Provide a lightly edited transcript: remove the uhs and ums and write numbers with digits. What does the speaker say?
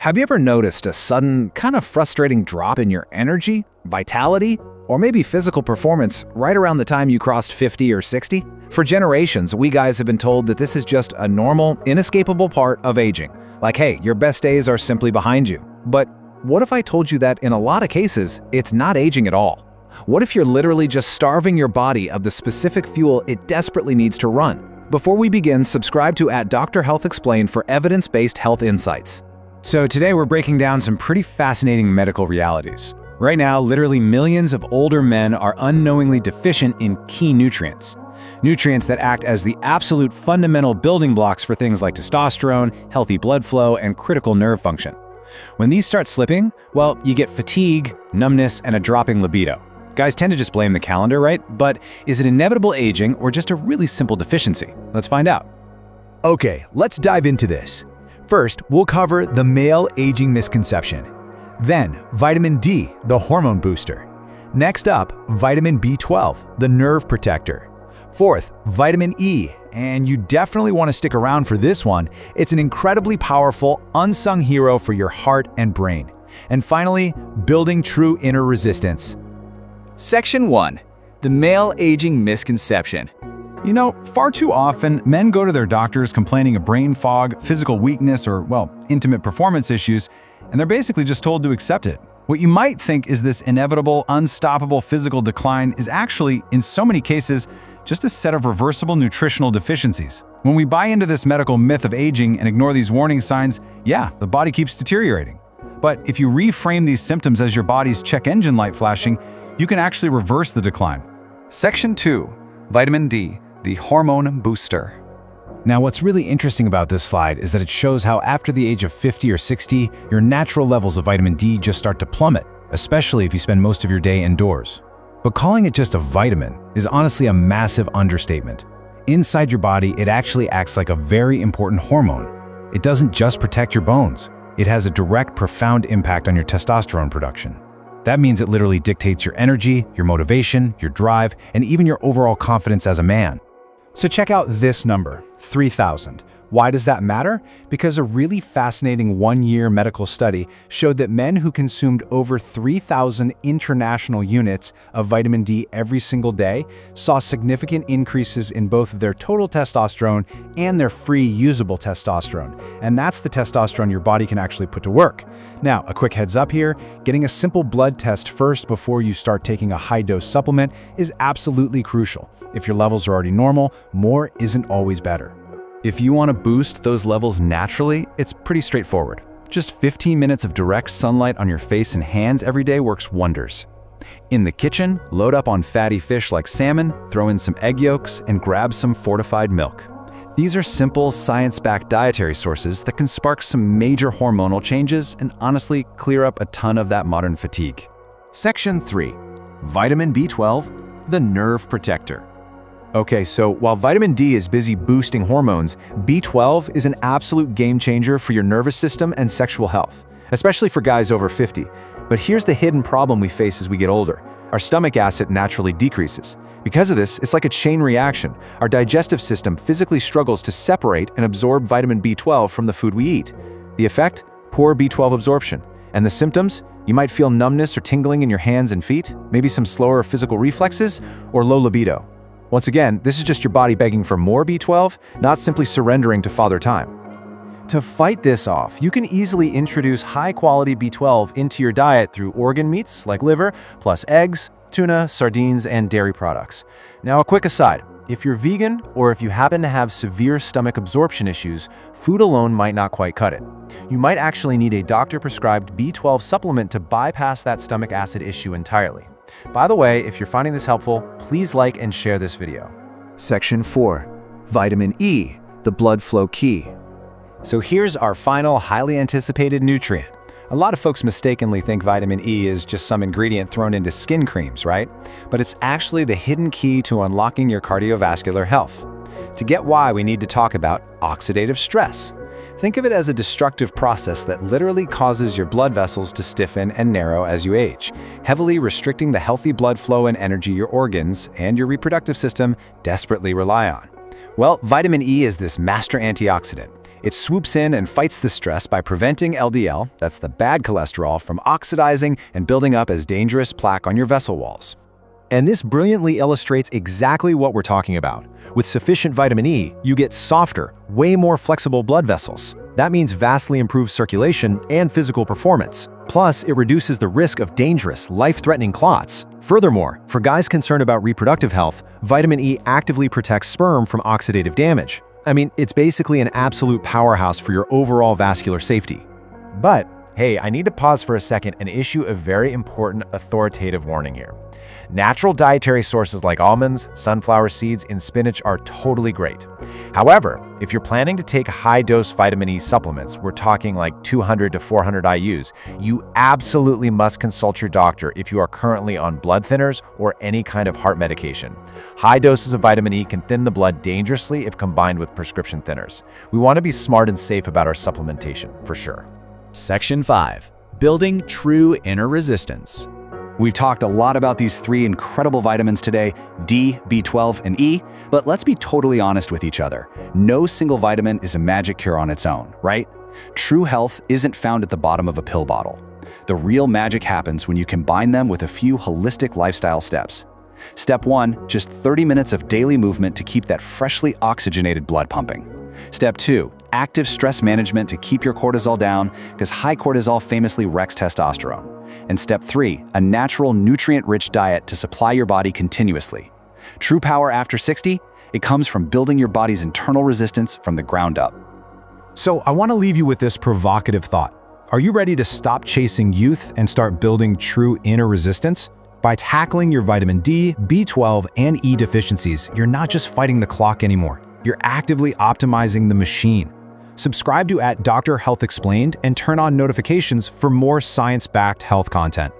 Have you ever noticed a sudden, kind of frustrating drop in your energy, vitality, or maybe physical performance right around the time you crossed 50 or 60? For generations, we guys have been told that this is just a normal, inescapable part of aging. Like, hey, your best days are simply behind you. But what if I told you that in a lot of cases, it's not aging at all? What if you're literally just starving your body of the specific fuel it desperately needs to run? Before we begin, subscribe to @Dr. Health Explained for evidence-based health insights. So today we're breaking down some pretty fascinating medical realities. Right now, literally millions of older men are unknowingly deficient in key nutrients. Nutrients that act as the absolute fundamental building blocks for things like testosterone, healthy blood flow, and critical nerve function. When these start slipping, well, you get fatigue, numbness, and a dropping libido. Guys tend to just blame the calendar, right? But is it inevitable aging or just a really simple deficiency? Let's find out. Okay, let's dive into this. First, we'll cover the male aging misconception. Then, vitamin D, the hormone booster. Next up, vitamin B12, the nerve protector. Fourth, vitamin E, and you definitely want to stick around for this one. It's an incredibly powerful, unsung hero for your heart and brain. And finally, building true inner resistance. Section 1. The male aging misconception. You know, far too often, men go to their doctors complaining of brain fog, physical weakness, or, well, intimate performance issues, and they're basically just told to accept it. What you might think is this inevitable, unstoppable physical decline is actually, in so many cases, just a set of reversible nutritional deficiencies. When we buy into this medical myth of aging and ignore these warning signs, yeah, the body keeps deteriorating. But if you reframe these symptoms as your body's check engine light flashing, you can actually reverse the decline. Section 2. Vitamin D, the hormone booster. Now, what's really interesting about this slide is that it shows how after the age of 50 or 60, your natural levels of vitamin D just start to plummet, especially if you spend most of your day indoors. But calling it just a vitamin is honestly a massive understatement. Inside your body, it actually acts like a very important hormone. It doesn't just protect your bones. It has a direct, profound impact on your testosterone production. That means it literally dictates your energy, your motivation, your drive, and even your overall confidence as a man. So check out this number, 3,000. Why does that matter? Because a really fascinating one-year medical study showed that men who consumed over 3,000 international units of vitamin D every single day saw significant increases in both their total testosterone and their free usable testosterone. And that's the testosterone your body can actually put to work. Now, a quick heads up here, getting a simple blood test first before you start taking a high-dose supplement is absolutely crucial. If your levels are already normal, more isn't always better. If you want to boost those levels naturally, it's pretty straightforward. Just 15 minutes of direct sunlight on your face and hands every day works wonders. In the kitchen, load up on fatty fish like salmon, throw in some egg yolks, and grab some fortified milk. These are simple, science-backed dietary sources that can spark some major hormonal changes and honestly clear up a ton of that modern fatigue. Section 3. Vitamin B12, the nerve protector. Okay, so while vitamin D is busy boosting hormones, B12 is an absolute game changer for your nervous system and sexual health, especially for guys over 50. But here's the hidden problem we face as we get older. Our stomach acid naturally decreases. Because of this, it's like a chain reaction. Our digestive system physically struggles to separate and absorb vitamin B12 from the food we eat. The effect? Poor B12 absorption. And the symptoms? You might feel numbness or tingling in your hands and feet, maybe some slower physical reflexes, or low libido. Once again, this is just your body begging for more B12, not simply surrendering to father time. To fight this off, you can easily introduce high-quality B12 into your diet through organ meats like liver, plus eggs, tuna, sardines, and dairy products. Now, a quick aside. If you're vegan or if you happen to have severe stomach absorption issues, food alone might not quite cut it. You might actually need a doctor-prescribed B12 supplement to bypass that stomach acid issue entirely. By the way, if you're finding this helpful, please like and share this video. Section 4. Vitamin E, the blood flow key. So here's our final highly anticipated nutrient. A lot of folks mistakenly think vitamin E is just some ingredient thrown into skin creams, right? But it's actually the hidden key to unlocking your cardiovascular health. To get why, we need to talk about oxidative stress. Think of it as a destructive process that literally causes your blood vessels to stiffen and narrow as you age, heavily restricting the healthy blood flow and energy your organs and your reproductive system desperately rely on. Well, vitamin E is this master antioxidant. It swoops in and fights the stress by preventing LDL, that's the bad cholesterol, from oxidizing and building up as dangerous plaque on your vessel walls. And this brilliantly illustrates exactly what we're talking about. With sufficient vitamin E, you get softer, way more flexible blood vessels. That means vastly improved circulation and physical performance. Plus, it reduces the risk of dangerous, life-threatening clots. Furthermore, for guys concerned about reproductive health, vitamin E actively protects sperm from oxidative damage. I mean, it's basically an absolute powerhouse for your overall vascular safety. But, hey, I need to pause for a second and issue a very important authoritative warning here. Natural dietary sources like almonds, sunflower seeds, and spinach are totally great. However, if you're planning to take high-dose vitamin E supplements, we're talking like 200 to 400 IUs, you absolutely must consult your doctor if you are currently on blood thinners or any kind of heart medication. High doses of vitamin E can thin the blood dangerously if combined with prescription thinners. We want to be smart and safe about our supplementation, for sure. Section 5. Building true inner resistance. We've talked a lot about these three incredible vitamins today, D, B12, and E, but let's be totally honest with each other. No single vitamin is a magic cure on its own, right? True health isn't found at the bottom of a pill bottle. The real magic happens when you combine them with a few holistic lifestyle steps. Step 1, just 30 minutes of daily movement to keep that freshly oxygenated blood pumping. Step 2, active stress management to keep your cortisol down, because high cortisol famously wrecks testosterone. And Step 3, a natural, nutrient-rich diet to supply your body continuously. True power after 60? It comes from building your body's internal resistance from the ground up. So I want to leave you with this provocative thought. Are you ready to stop chasing youth and start building true inner resistance? By tackling your vitamin D, B12, and E deficiencies, you're not just fighting the clock anymore. You're actively optimizing the machine. Subscribe to @Dr. Health Explained and turn on notifications for more science-backed health content.